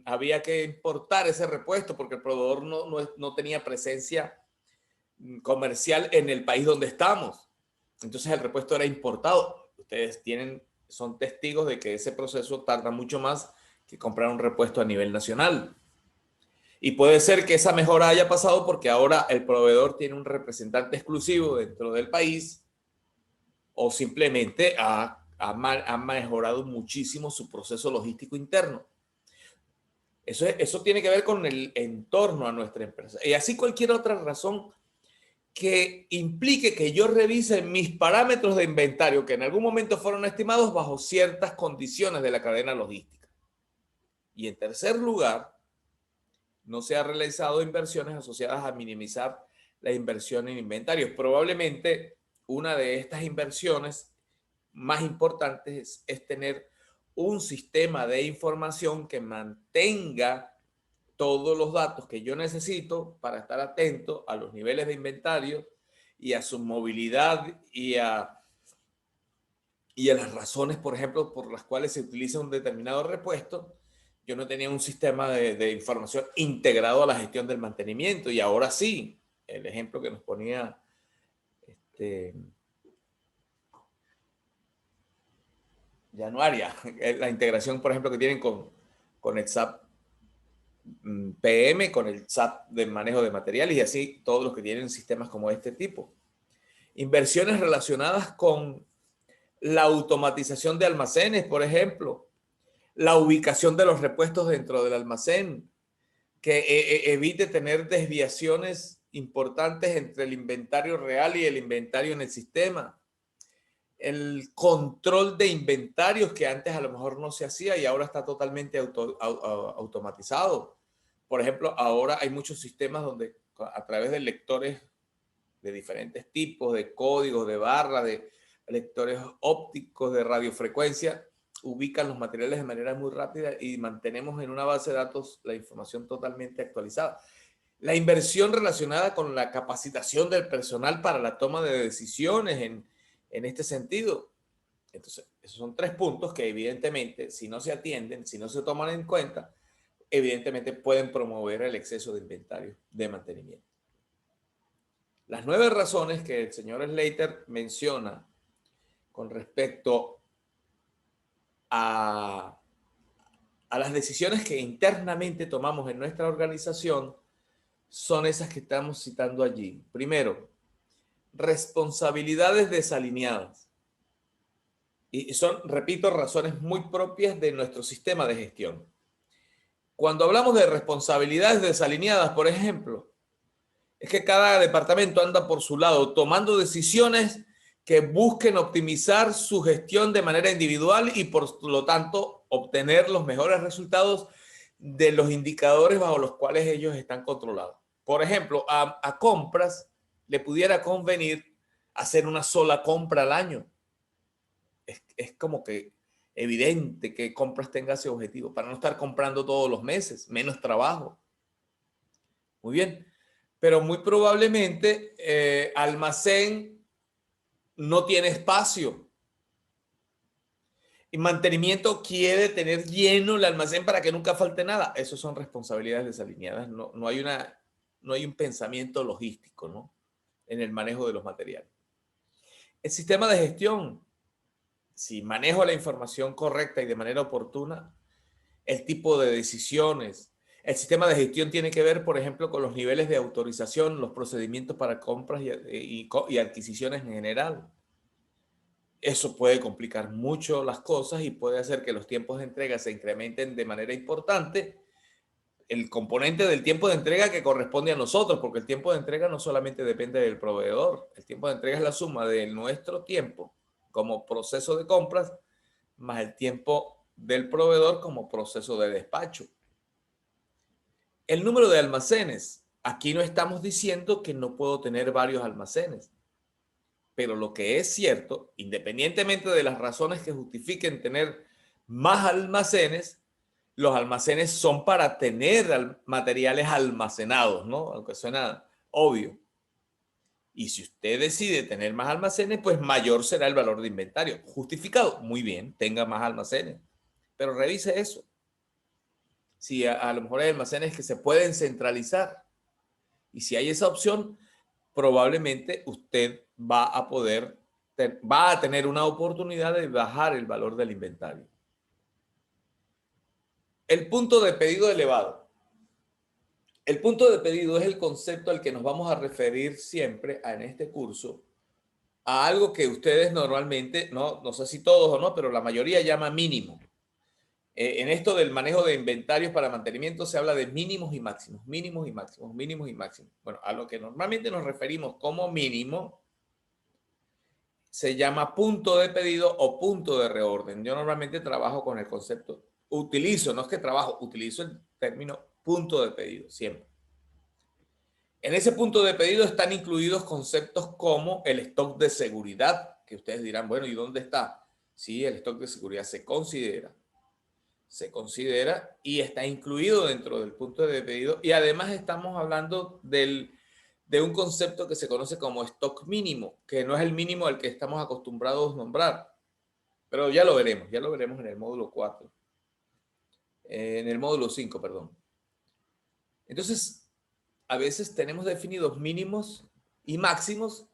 había que importar ese repuesto porque el proveedor no tenía presencia comercial en el país donde estamos. Entonces el repuesto era importado. Ustedes son testigos de que ese proceso tarda mucho más que comprar un repuesto a nivel nacional. Y puede ser que esa mejora haya pasado porque ahora el proveedor tiene un representante exclusivo dentro del país o simplemente ha mejorado muchísimo su proceso logístico interno. Eso tiene que ver con el entorno a nuestra empresa. Y así cualquier otra razón que implique que yo revise mis parámetros de inventario que en algún momento fueron estimados bajo ciertas condiciones de la cadena logística. Y en tercer lugar, no se han realizado inversiones asociadas a minimizar la inversión en inventarios. Probablemente una de estas inversiones más importantes es tener un sistema de información que mantenga todos los datos que yo necesito para estar atento a los niveles de inventario y a su movilidad y a las razones, por ejemplo, por las cuales se utiliza un determinado repuesto. Yo no tenía un sistema de información integrado a la gestión del mantenimiento y ahora sí, el ejemplo que nos ponía Januaria, la integración, por ejemplo, que tienen con el SAP PM, con el SAP de manejo de materiales y así todos los que tienen sistemas como este tipo. Inversiones relacionadas con la automatización de almacenes, por ejemplo, la ubicación de los repuestos dentro del almacén, que evite tener desviaciones importantes entre el inventario real y el inventario en el sistema. El control de inventarios que antes a lo mejor no se hacía y ahora está totalmente automatizado. Por ejemplo, ahora hay muchos sistemas donde a través de lectores de diferentes tipos, de códigos, de barra, de lectores ópticos, de radiofrecuencia, ubican los materiales de manera muy rápida y mantenemos en una base de datos la información totalmente actualizada. La inversión relacionada con la capacitación del personal para la toma de decisiones en este sentido. Entonces, esos son 3 puntos que evidentemente, si no se atienden, si no se toman en cuenta, evidentemente pueden promover el exceso de inventario de mantenimiento. Las 9 razones que el señor Slater menciona con respecto a las decisiones que internamente tomamos en nuestra organización son esas que estamos citando allí. Primero, responsabilidades desalineadas. Y son, repito, razones muy propias de nuestro sistema de gestión. Cuando hablamos de responsabilidades desalineadas, por ejemplo, es que cada departamento anda por su lado tomando decisiones que busquen optimizar su gestión de manera individual y por lo tanto obtener los mejores resultados de los indicadores bajo los cuales ellos están controlados. Por ejemplo, a compras le pudiera convenir hacer una sola compra al año. Es como que evidente que compras tenga ese objetivo para no estar comprando todos los meses, menos trabajo. Muy bien, pero muy probablemente almacén no tiene espacio y mantenimiento quiere tener lleno el almacén para que nunca falte nada. Eso son responsabilidades desalineadas. No hay un pensamiento logístico, ¿no?, en el manejo de los materiales. El sistema de gestión, si manejo la información correcta y de manera oportuna, el tipo de decisiones, el sistema de gestión tiene que ver, por ejemplo, con los niveles de autorización, los procedimientos para compras y adquisiciones en general. Eso puede complicar mucho las cosas y puede hacer que los tiempos de entrega se incrementen de manera importante. El componente del tiempo de entrega que corresponde a nosotros, porque el tiempo de entrega no solamente depende del proveedor, el tiempo de entrega es la suma de nuestro tiempo como proceso de compras más el tiempo del proveedor como proceso de despacho. El número de almacenes. Aquí no estamos diciendo que no puedo tener varios almacenes, pero lo que es cierto, independientemente de las razones que justifiquen tener más almacenes, los almacenes son para tener materiales almacenados, ¿no? Aunque suena obvio. Y si usted decide tener más almacenes, pues mayor será el valor de inventario. Justificado, muy bien, tenga más almacenes. Pero revise eso. Si a lo mejor hay almacenes que se pueden centralizar. Y si hay esa opción, probablemente usted va a tener una oportunidad de bajar el valor del inventario. El punto de pedido elevado. El punto de pedido es el concepto al que nos vamos a referir siempre en este curso, a algo que ustedes normalmente, no sé si todos o no, pero la mayoría llama mínimo. En esto del manejo de inventarios para mantenimiento se habla de mínimos y máximos, mínimos y máximos, mínimos y máximos. Bueno, a lo que normalmente nos referimos como mínimo se llama punto de pedido o punto de reorden. Yo normalmente trabajo con el concepto, no es que trabajo, utilizo el término punto de pedido siempre. En ese punto de pedido están incluidos conceptos como el stock de seguridad, que ustedes dirán, bueno, ¿y dónde está? Sí, el stock de seguridad se considera y está incluido dentro del punto de pedido. Y además estamos hablando de un concepto que se conoce como stock mínimo, que no es el mínimo al que estamos acostumbrados a nombrar. Pero ya lo veremos en el módulo 4. En el módulo 5, perdón. Entonces, a veces tenemos definidos mínimos y máximos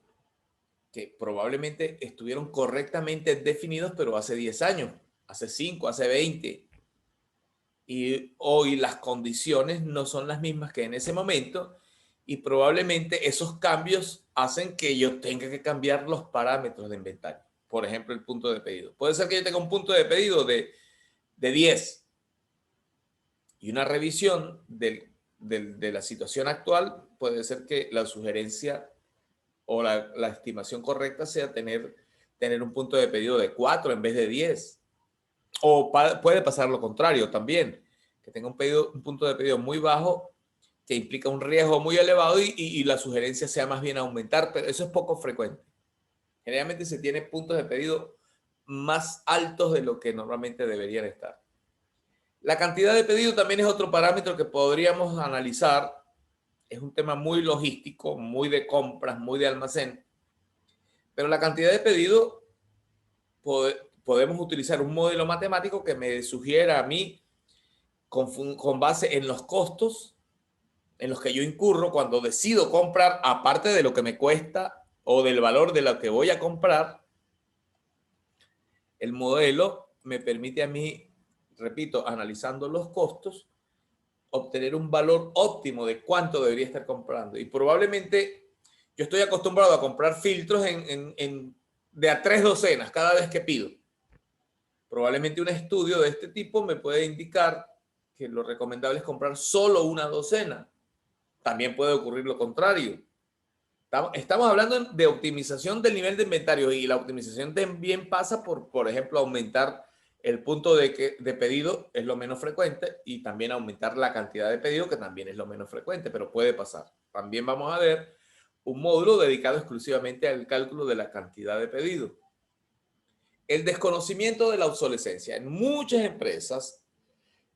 que probablemente estuvieron correctamente definidos, pero hace 10 años, hace 5, hace 20. Y hoy las condiciones no son las mismas que en ese momento y probablemente esos cambios hacen que yo tenga que cambiar los parámetros de inventario. Por ejemplo, el punto de pedido. Puede ser que yo tenga un punto de pedido de 10 y una revisión de la situación actual puede ser que la sugerencia o la estimación correcta sea tener un punto de pedido de 4 en vez de 10. O puede pasar lo contrario también, que tenga un punto de pedido muy bajo que implica un riesgo muy elevado y la sugerencia sea más bien aumentar, pero eso es poco frecuente. Generalmente se tiene puntos de pedido más altos de lo que normalmente deberían estar. La cantidad de pedido también es otro parámetro que podríamos analizar. Es un tema muy logístico, muy de compras, muy de almacén. Pero la cantidad de pedido podemos utilizar un modelo matemático que me sugiera a mí, con base en los costos en los que yo incurro cuando decido comprar, aparte de lo que me cuesta o del valor de lo que voy a comprar, el modelo me permite a mí, repito, analizando los costos, obtener un valor óptimo de cuánto debería estar comprando. Y probablemente yo estoy acostumbrado a comprar filtros de a 3 docenas cada vez que pido. Probablemente un estudio de este tipo me puede indicar que lo recomendable es comprar solo una docena. También puede ocurrir lo contrario. Estamos hablando de optimización del nivel de inventario y la optimización también pasa por ejemplo, aumentar el punto de pedido, es lo menos frecuente, y también aumentar la cantidad de pedido, que también es lo menos frecuente, pero puede pasar. También vamos a ver un módulo dedicado exclusivamente al cálculo de la cantidad de pedido. El desconocimiento de la obsolescencia. En muchas empresas,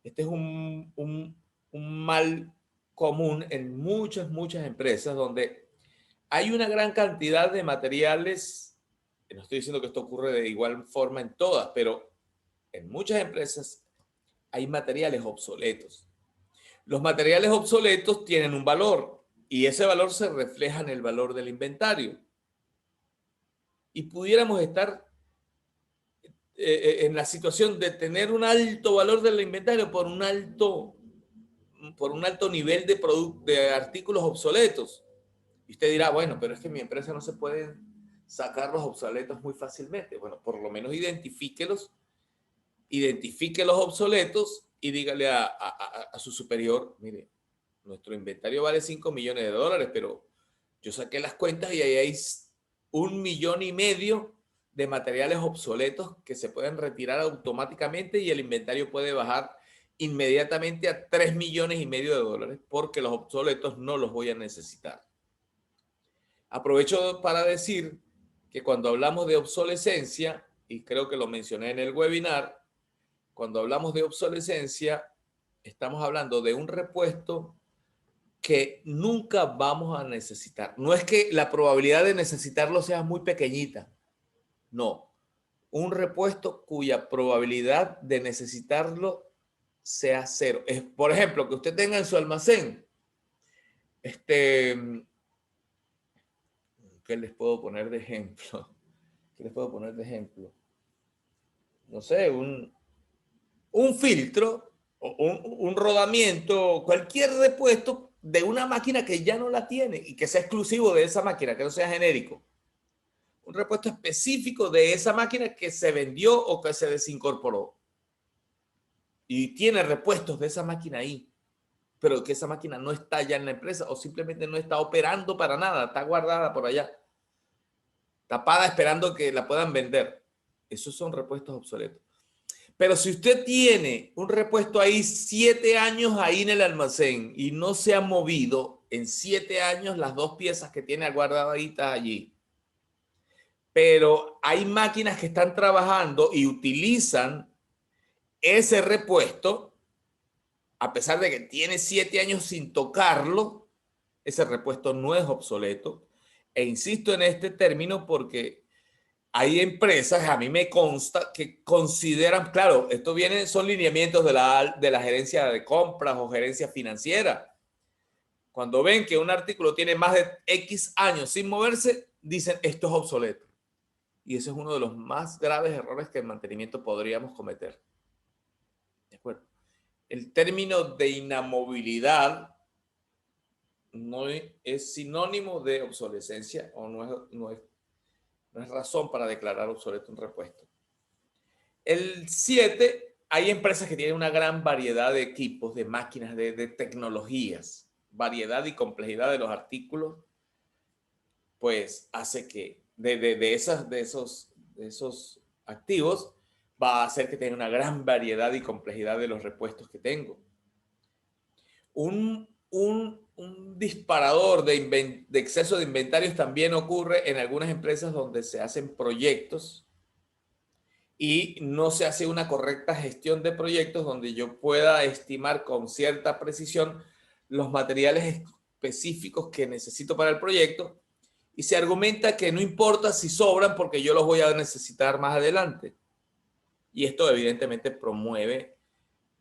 este es un mal común en muchas empresas donde hay una gran cantidad de materiales. No estoy diciendo que esto ocurre de igual forma en todas, pero en muchas empresas hay materiales obsoletos. Los materiales obsoletos tienen un valor y ese valor se refleja en el valor del inventario. Y pudiéramos estar en la situación de tener un alto valor del inventario por un alto nivel de artículos obsoletos. Y usted dirá, bueno, pero es que en mi empresa no se pueden sacar los obsoletos muy fácilmente. Bueno, por lo menos identifique los obsoletos y dígale a su superior, mire, nuestro inventario vale 5 millones de dólares, pero yo saqué las cuentas y ahí hay 1,5 millones de materiales obsoletos que se pueden retirar automáticamente y el inventario puede bajar inmediatamente a 3,5 millones de dólares porque los obsoletos no los voy a necesitar. Aprovecho para decir que cuando hablamos de obsolescencia, y creo que lo mencioné en el webinar, cuando hablamos de obsolescencia, estamos hablando de un repuesto que nunca vamos a necesitar. No es que la probabilidad de necesitarlo sea muy pequeñita, no. Un repuesto cuya probabilidad de necesitarlo sea cero. Por ejemplo, que usted tenga en su almacén, ¿qué les puedo poner de ejemplo? ¿Qué les puedo poner de ejemplo? No sé, un filtro, un rodamiento, cualquier repuesto de una máquina que ya no la tiene y que sea exclusivo de esa máquina, que no sea genérico. Un repuesto específico de esa máquina que se vendió o que se desincorporó. Y tiene repuestos de esa máquina ahí, pero que esa máquina no está ya en la empresa o simplemente no está operando para nada, está guardada por allá, tapada esperando que la puedan vender. Esos son repuestos obsoletos. Pero si usted tiene un repuesto ahí 7 años ahí en el almacén y no se ha movido, en 7 años las 2 piezas que tiene guardaditas allí, pero hay máquinas que están trabajando y utilizan ese repuesto, a pesar de que tiene 7 años sin tocarlo, ese repuesto no es obsoleto. E insisto en este término porque hay empresas, a mí me consta, que consideran, claro, esto viene, son lineamientos de la gerencia de compras o gerencia financiera. Cuando ven que un artículo tiene más de X años sin moverse, dicen esto es obsoleto. Y ese es uno de los más graves errores que en mantenimiento podríamos cometer. ¿De acuerdo? El término de inamovilidad no es sinónimo de obsolescencia o no es razón para declarar obsoleto un repuesto. El 7, hay empresas que tienen una gran variedad de equipos, de máquinas, de tecnologías. Variedad y complejidad de los artículos, pues hace que de esos activos va a hacer que tenga una gran variedad y complejidad de los repuestos que tengo. Un disparador de exceso de inventarios también ocurre en algunas empresas donde se hacen proyectos y no se hace una correcta gestión de proyectos donde yo pueda estimar con cierta precisión los materiales específicos que necesito para el proyecto y se argumenta que no importa si sobran porque yo los voy a necesitar más adelante. Y esto evidentemente promueve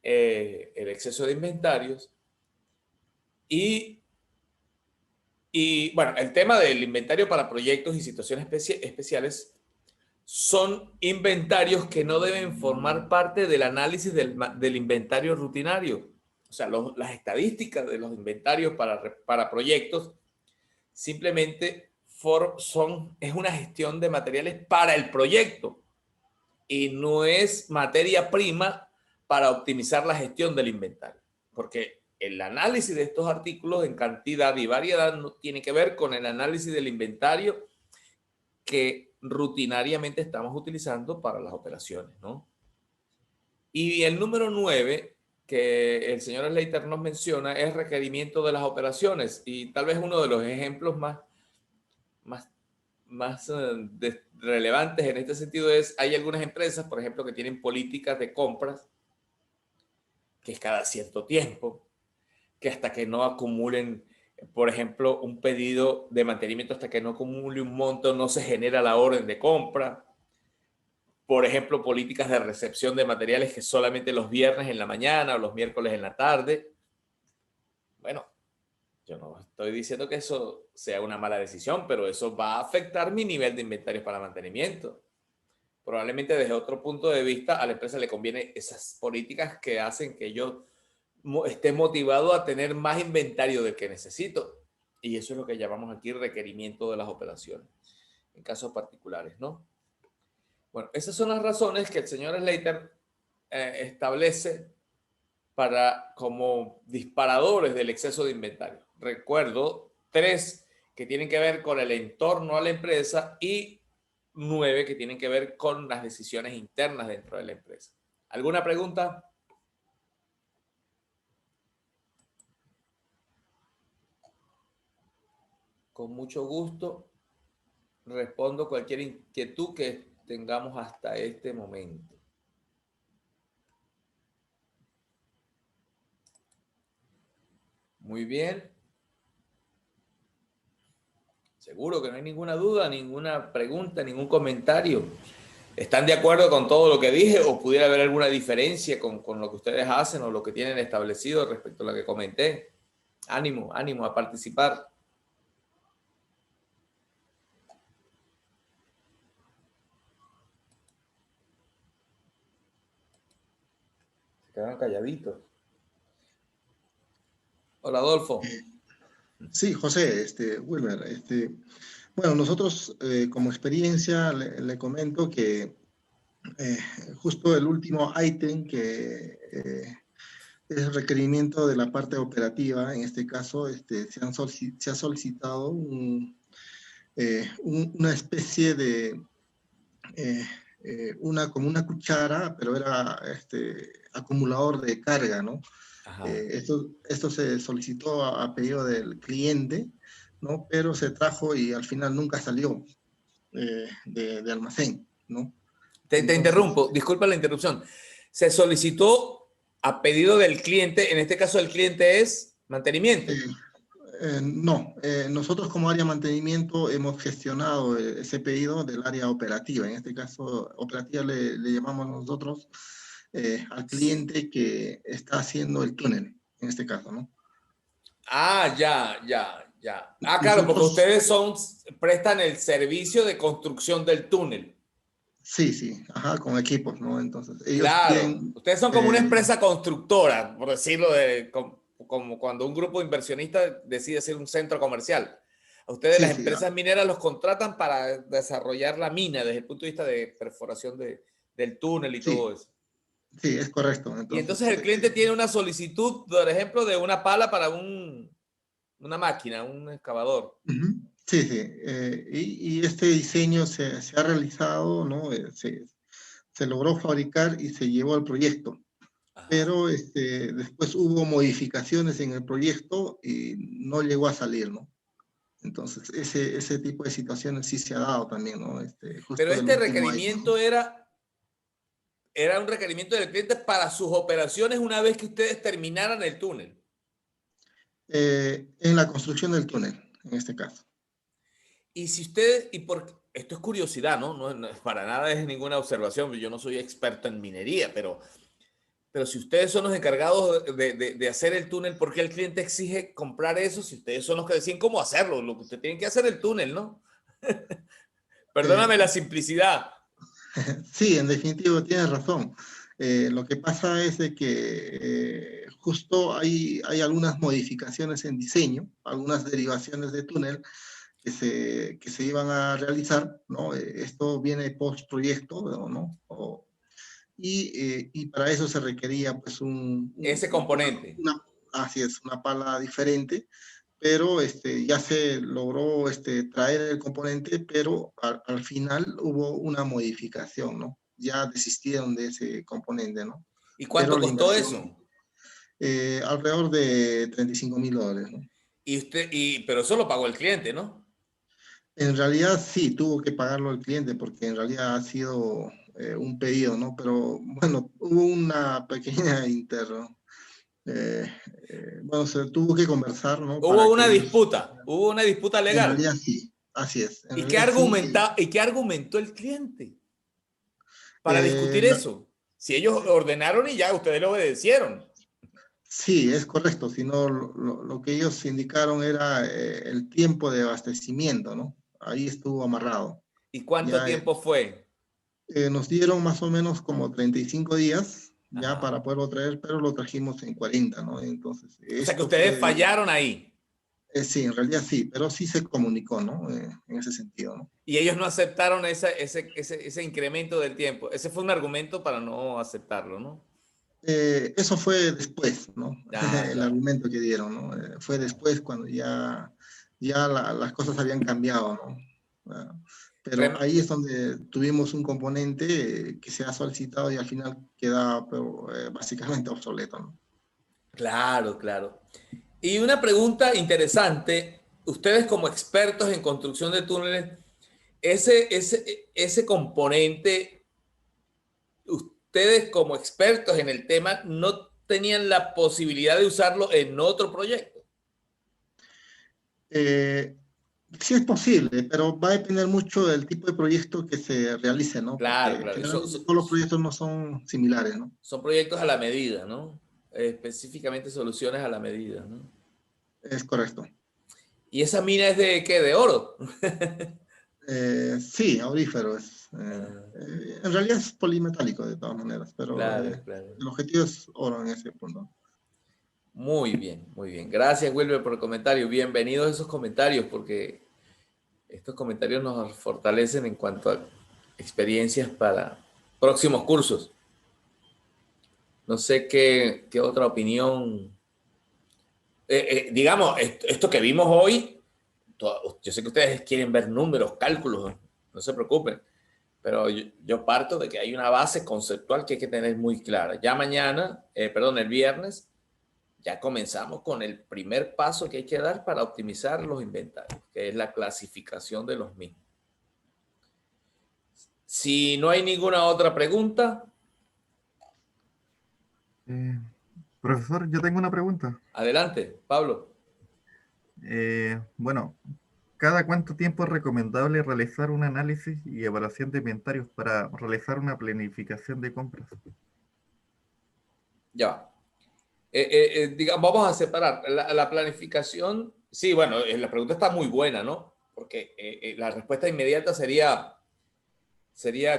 el exceso de inventarios y bueno, el tema del inventario para proyectos y situaciones especiales son inventarios que no deben formar parte del análisis del inventario rutinario. O sea, las estadísticas de los inventarios para proyectos simplemente es una gestión de materiales para el proyecto y no es materia prima para optimizar la gestión del inventario. Porque el análisis de estos artículos en cantidad y variedad no tiene que ver con el análisis del inventario que rutinariamente estamos utilizando para las operaciones, ¿no? Y el número 9 que el señor Slater nos menciona es requerimiento de las operaciones y tal vez uno de los ejemplos más, más relevantes en este sentido es, hay algunas empresas, por ejemplo, que tienen políticas de compras que es cada cierto tiempo, que hasta que no acumulen, por ejemplo, un pedido de mantenimiento, hasta que no acumule un monto, no se genera la orden de compra. Por ejemplo, políticas de recepción de materiales que solamente los viernes en la mañana o los miércoles en la tarde. Bueno, yo no estoy diciendo que eso sea una mala decisión, pero eso va a afectar mi nivel de inventarios para mantenimiento. Probablemente desde otro punto de vista a la empresa le conviene esas políticas que hacen que yo esté motivado a tener más inventario del que necesito. Y eso es lo que llamamos aquí requerimiento de las operaciones, en casos particulares, ¿no? Bueno, esas son las razones que el señor Slater establece como disparadores del exceso de inventario. Recuerdo 3 que tienen que ver con el entorno a la empresa y 9 que tienen que ver con las decisiones internas dentro de la empresa. ¿Alguna pregunta? Con mucho gusto respondo cualquier inquietud que tengamos hasta este momento. Muy bien. Seguro que no hay ninguna duda, ninguna pregunta, ningún comentario. ¿Están de acuerdo con todo lo que dije o pudiera haber alguna diferencia con lo que ustedes hacen o lo que tienen establecido respecto a lo que comenté? Ánimo, ánimo a participar. Se quedaron calladitos. Hola, Adolfo. Sí, José, Wilmer, bueno, nosotros como experiencia le comento que eh, justo el último ítem que es requerimiento de la parte operativa, en este caso se ha solicitado una especie de, eh, como una cuchara, pero era acumulador de carga, ¿no? Ajá. Esto se solicitó a pedido del cliente, ¿no? Pero se trajo y al final nunca salió de almacén, ¿no? Te Entonces, interrumpo, disculpa la interrupción. Se solicitó a pedido del cliente, en este caso el cliente es mantenimiento. eh, no, nosotros como área mantenimiento hemos gestionado ese pedido del área operativa. En este caso, operativa le llamamos nosotros al cliente que está haciendo el túnel, en este caso, ¿no? Ah, ya, ya, ya. Ah, claro, porque Nosotros, ustedes prestan el servicio de construcción del túnel. sí, sí, ajá, con equipos, ¿no? Entonces, ellos Claro, tienen, ustedes son como una empresa constructora, por decirlo como cuando un grupo inversionista decide hacer un centro comercial. A ustedes sí, las sí, empresas mineras los contratan para desarrollar la mina desde el punto de vista de perforación del túnel y todo sí, eso. sí, es correcto. Y Entonces, entonces el cliente tiene una solicitud, por ejemplo, de una pala para una máquina, un excavador. ujú, sí, sí, y este diseño se ha realizado, ¿no? Se logró fabricar y se llevó al proyecto, Ajá. pero después hubo modificaciones en el proyecto y no llegó a salir, ¿no? Entonces, ese tipo de situaciones sí se ha dado también, ¿no? Pero Justo el este último ítem. requerimiento era un requerimiento del cliente para sus operaciones una vez que ustedes terminaran el túnel. En la construcción del túnel, en este caso. Y si ustedes, esto es curiosidad, ¿no? Para nada es ninguna observación, yo no soy experto en minería, pero si ustedes son los encargados de hacer el túnel, ¿por qué el cliente exige comprar eso si ustedes son los que deciden cómo hacerlo? Lo que ustedes tienen que hacer es el túnel, ¿no? Perdóname la Eh, simplicidad. sí, en definitivo tienes razón. Lo que pasa es de que justo hay algunas modificaciones en diseño, algunas derivaciones de túnel que se iban a realizar, ¿no? Esto viene post proyecto, ¿no? Y para eso se requería pues Ese componente. así es, una pala diferente, pero ya se logró traer el componente, pero al final hubo una modificación, ¿no? Ya desistieron de ese componente, ¿no? ¿Y Pero cuánto la costó inversión, eso? alrededor de $35,000, ¿no? Pero eso lo pagó el cliente, ¿no? En realidad sí, tuvo que pagarlo el cliente porque en realidad ha sido un pedido, ¿no? Pero bueno, hubo una pequeña eh, bueno, se tuvo que conversar, ¿no? Para que ellos, Hubo una disputa en legal. realidad sí, así es, en ¿Y qué realidad sí, argumentó el cliente para eh, discutir eso? Si ellos ordenaron y ya ustedes lo obedecieron. sí, es correcto, sino lo que ellos indicaron era el tiempo de abastecimiento, ¿no? Ahí estuvo amarrado. ¿Y cuánto Ya tiempo fue? nos dieron más o menos como 35 días ya Ajá. para poderlo traer, pero lo trajimos en 40, ¿no? Entonces, O sea que esto ustedes fue, fallaron ahí sí, en realidad sí, pero sí se comunicó, ¿no? En ese sentido, ¿no? y ellos no aceptaron ese incremento del tiempo. Ese fue un argumento para no aceptarlo, ¿no? Eso fue después, ¿no? Ah, El ya. argumento que dieron, ¿no? Fue después cuando ya las cosas habían cambiado, ¿no? Ah, pero Rem- ahí es donde tuvimos un componente que se ha solicitado y al final queda pero, básicamente obsoleto, ¿no? claro, claro. Y una pregunta interesante, ustedes como expertos en construcción de túneles, ese componente, ustedes como expertos en el tema, no tenían la posibilidad de usarlo en otro proyecto. Eh, sí es posible, pero va a depender mucho del tipo de proyecto que se realice, ¿no? Claro, Porque claro. generalmente todos los proyectos no son similares, ¿no? Son proyectos a la medida, ¿no? Específicamente soluciones a la medida, ¿no? Es correcto. ¿Y esa mina es de qué? ¿De oro? Sí, aurífero es. Ah, En realidad es polimetálico de todas maneras, pero claro, claro. el objetivo es oro en ese punto. Muy bien, muy bien. Gracias, Wilber, por el comentario. Bienvenidos a esos comentarios, porque estos comentarios nos fortalecen en cuanto a experiencias para próximos cursos. No sé qué otra opinión. Digamos, esto que vimos hoy, yo sé que ustedes quieren ver números, cálculos, no se preocupen, pero yo parto de que hay una base conceptual que hay que tener muy clara. Ya mañana, perdón, el viernes, ya comenzamos con el primer paso que hay que dar para optimizar los inventarios, que es la clasificación de los mismos. Si no hay ninguna otra pregunta, Eh, Profesor, yo tengo una pregunta. adelante, Pablo. Bueno, ¿cada cuánto tiempo es recomendable realizar un análisis y evaluación de inventarios para realizar una planificación de compras? Ya va. Digamos, vamos a separar la planificación. Sí, bueno, la pregunta está muy buena, ¿no? Porque la respuesta inmediata sería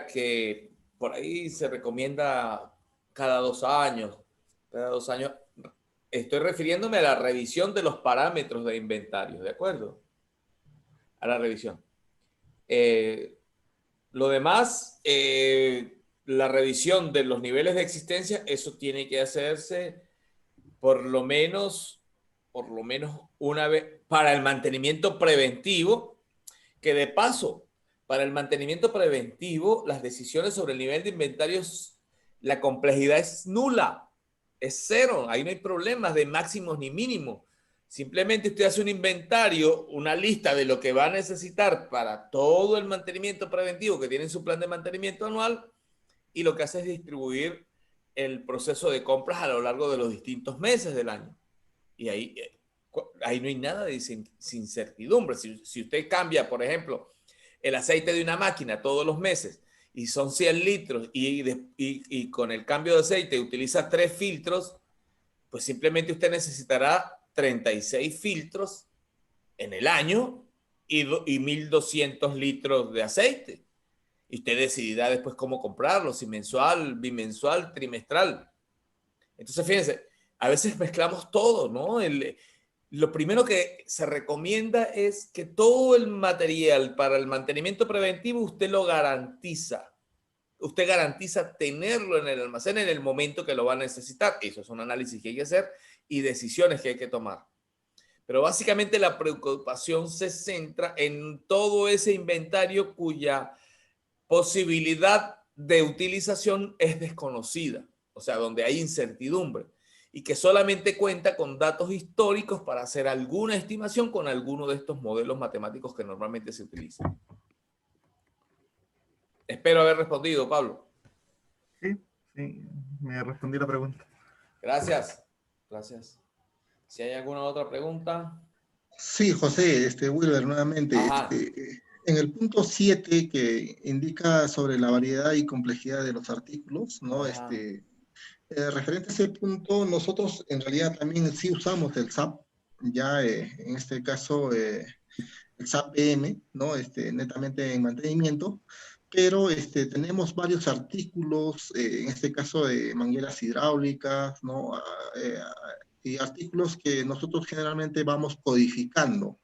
que por ahí se recomienda cada 2 años. Cada 2 años. Estoy refiriéndome a la revisión de los parámetros de inventario, ¿de acuerdo? A la revisión. Eh, lo demás, la revisión de los niveles de existencia, eso tiene que hacerse por lo menos una vez para el mantenimiento preventivo, que de paso, para el mantenimiento preventivo, las decisiones sobre el nivel de inventarios, la complejidad es nula, es cero, ahí no hay problemas de máximos ni mínimos. Simplemente usted hace un inventario, una lista de lo que va a necesitar para todo el mantenimiento preventivo que tiene en su plan de mantenimiento anual, y lo que hace es distribuir el proceso de compras a lo largo de los distintos meses del año. Y ahí no hay nada de incertidumbre. Si usted cambia, por ejemplo, el aceite de una máquina todos los meses y son 100 litros y con el cambio de aceite utiliza 3 filtros, pues simplemente usted necesitará 36 filtros en el año y 1.200 litros de aceite. Y usted decidirá después cómo comprarlo, si mensual, bimensual, trimestral. Entonces, fíjense, a veces mezclamos todo, ¿no? Lo primero que se recomienda es que todo el material para el mantenimiento preventivo usted lo garantiza. Usted garantiza tenerlo en el almacén en el momento que lo va a necesitar. Eso es un análisis que hay que hacer y decisiones que hay que tomar. Pero básicamente la preocupación se centra en todo ese inventario cuya posibilidad de utilización es desconocida, o sea, donde hay incertidumbre y que solamente cuenta con datos históricos para hacer alguna estimación con alguno de estos modelos matemáticos que normalmente se utilizan. Espero haber respondido, Pablo. Sí, sí, me respondí la pregunta. Gracias. Gracias. Si hay alguna otra pregunta. Sí, José, Wilber, nuevamente, Ajá. en el punto 7 que indica sobre la variedad y complejidad de los artículos, ¿no? Ajá. Referente a ese punto, nosotros en realidad también sí usamos el SAP, ya en este caso el SAP PM, ¿no? Netamente en mantenimiento, pero tenemos varios artículos, en este caso de mangueras hidráulicas, ¿no? Y artículos que nosotros generalmente vamos codificando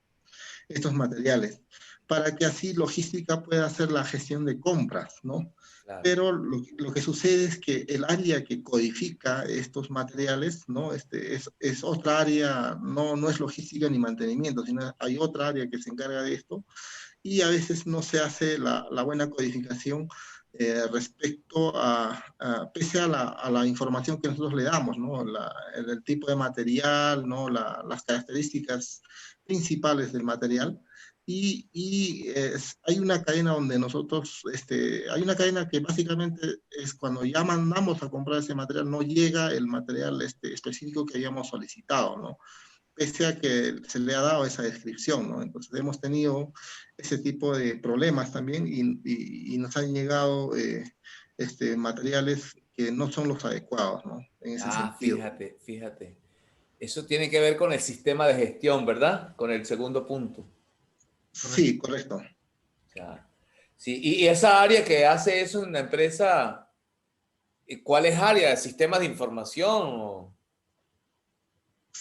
estos materiales, para que así logística pueda hacer la gestión de compras, ¿no? Claro. Pero lo que sucede es que el área que codifica estos materiales, ¿no? Es otra área, no es logística ni mantenimiento, sino hay otra área que se encarga de esto, y a veces no se hace la buena codificación respecto pese a la información que nosotros le damos, ¿no? El tipo de material, ¿no? Las características principales del material. Hay una cadena donde nosotros, hay una cadena que básicamente es cuando ya mandamos a comprar ese material, no llega el material específico que habíamos solicitado, ¿no? Pese a que se le ha dado esa descripción, ¿no? Entonces hemos tenido ese tipo de problemas también y nos han llegado materiales que no son los adecuados, ¿no? En ese sentido. Fíjate, fíjate. Eso tiene que ver con el sistema de gestión, ¿verdad? Con el segundo punto. Sí, correcto. Claro. Sí, y esa área que hace eso en la empresa, ¿cuál es área? ¿Sistemas de información?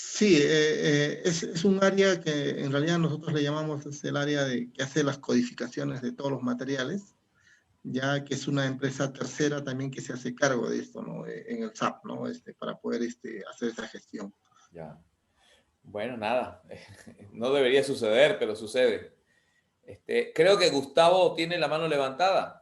Sí, es un área que en realidad nosotros le llamamos, es el área que hace las codificaciones de todos los materiales, ya que es una empresa tercera también que se hace cargo de esto, ¿no? En el SAP, ¿no? Para poder hacer esa gestión. Ya. Bueno, nada, no debería suceder, pero sucede. Creo que Gustavo tiene la mano levantada.